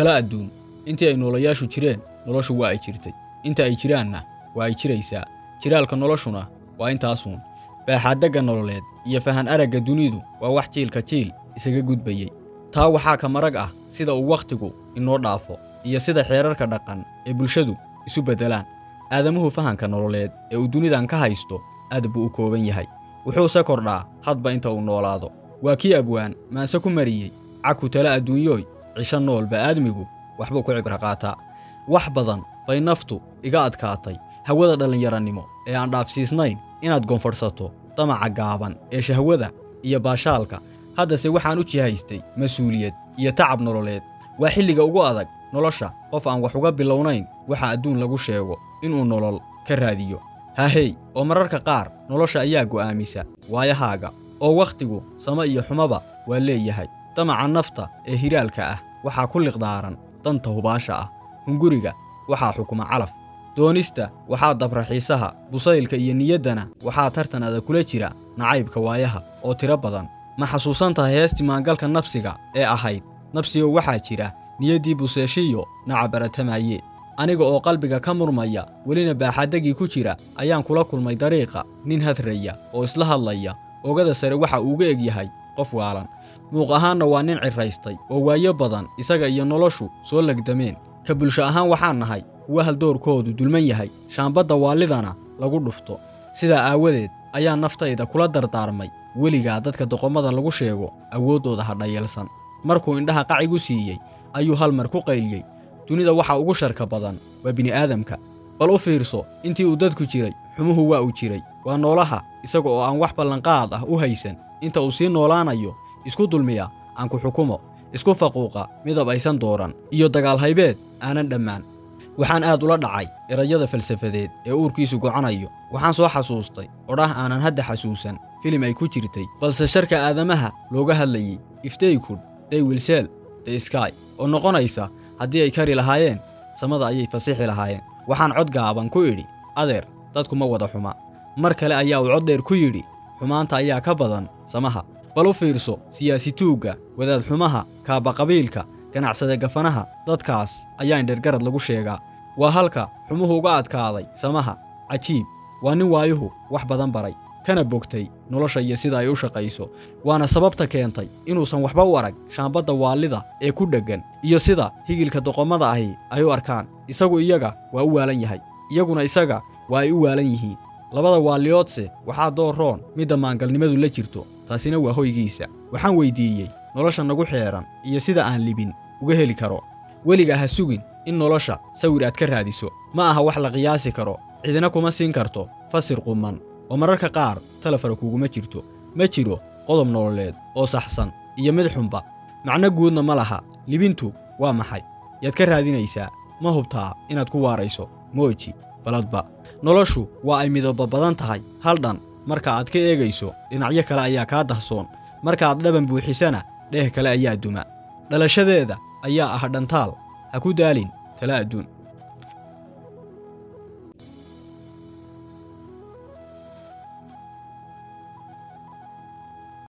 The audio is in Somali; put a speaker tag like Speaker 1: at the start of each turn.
Speaker 1: tala adduun intii ay noolayaashu jireen noloshu waa ay jirtay inta ay jiraanna waa ay jiraysaa jiraalka noloshuna waa intaasuun baaxaadagga nololeed iyo fahan aragga dunidu waa wax jiilka jiil isaga gudbayay taa waxaa ka marag ah sida uu wakhtigu inoo dhaafo iyo sida xeerarka dhaqan ee bulshadu isu beddelaan aadamuhu fahanka nololeed ee uu dunidan ka haysto aad buu u kooban yahay wuxuuse kordhaa hadba inta uu noolaado waa kii abwaan maanse ku mariyey caku tala adduunyooy cisho noolba aadmigu waxbuu ku cibro qaataa wax badan bay naftu iga adkaatay hawada dhallinyaranimo ee aan dhaafsiisnayn inaad gonfadhsato damaca gaaban ee shahwada iyo baashaalka haddase waxaan u jihaystay mas-uuliyad iyo tacab nololeed waa xilliga ugu adag nolosha qof aan wax uga bilownayn waxa adduun lagu sheego inuu nolol ka raadiyo haahey oo mararka qaar nolosha ayaa go'aamisa waayahaaga oo wakhtigu sama iyo xumaba waa leeyahay damaca nafta ee hiraalka ah waxaa ku liqdaaran danta hubaasha ah hunguriga waxaa xukuma calaf doonista waxaa dabra xiisaha busaylka iyo niyaddana waxaa tartan adag kula jira nacaybka waayaha oo tiro badan ma xasuusan tahay heestii maangalka nafsiga ee ahayd nafsigow waxaa jira niyaddii buseeshiyo nacab baratamaye aniga oo qalbiga ka murmaya welina baaxaadagii ku jira ayaan kula kulmay dariiqa nin hadraya oo isla hadlaya oogada sare waxa uuga eg yahay qof waalan muuq ahaanna waa nin ciraystay oo waayo badan isaga iyo noloshu soo lagdameen ka bulsho ahaan waxaan nahay kuwa haldoorkoodu dulman yahay shaambadda waalidana lagu dhufto sidaa aawadeed ayaa naftayda kula dardaarmay weligaa dadka doqomada lagu sheego awooddooda ha dhayalsan markuu indhaha qacigu siiyey ayuu hal mar ku qayliyey dunida waxa ugu sharka badan waa bini'aadamka bal u fiirso intii uu dadku jiray xumuhu waa uu jiray waa noolaha isaga oo aan wax ballanqaad ah u haysan inta uu sii noolaanayo isku dulmiya aan ku xukumo isku faquuqa midab aysan dooran iyo dagaal haybeed aanan dhammaan waxaan aad ula dhacay erayada falsafadeed ee uurkiisu go'anayo waxaan soo xasuustay odhah aanan hadda xasuusan filim ay ku jirtay balse sharka aadamaha looga hadlayay if they could they will sell the sky oo noqonaysa haddii ay kari lahaayeen samada ayay fasixi lahaayeen waxaan cod gaaban ku idhi adeer dadku ma wada xuma mar kale ayaa uu cod dheer ku yidhi xumaanta ayaa ka badan samaha bal u fiirso siyaasi tuugga wadaad xumaha kaaba qabiilka ganacsade gafanaha dadkaas ayaa indhergarad lagu sheegaa waa halka xumuhu uga adkaaday samaha cajiib waa nin waayuhu wax badan baray kana bogtay nolosha iyo sida ay u shaqayso waana sababta keentay inuusan waxba u arag shaambadda waalida ee ku dheggan iyo sida higilka doqomada ahi ay u arkaan isagu iyaga waa u waalan yahay iyaguna isaga waa ay u waalan yihiin labada waaliyoodse waxaa dooroon midda maangalnimadu la jirto taasina waa hoygiisa waxaan weydiiyey nolosha nagu xeeran iyo sida aan libin uga heli karo weliga ha sugin in nolosha sawir aad ka raadiso ma aha wax la qiyaasi karo cidina kuma siin karto fasir quman oo mararka qaar talefara kuguma jirto ma jiro qodob nololeed oo saxsan iyo mid xunba macno guudna ma laha libintu waa maxay yaad ka raadinaysaa ma hubtaa inaad ku waarayso mooji baladba noloshu waa ay midaba badan tahay hal dhan marka aad ka eegayso dhinacyo kale ayaa kaa dahsoon marka aad dhaban buuxisana dheeh kale ayaa duma dhalashadeeda ayaa ah dhantaal ha ku daalin tala adduun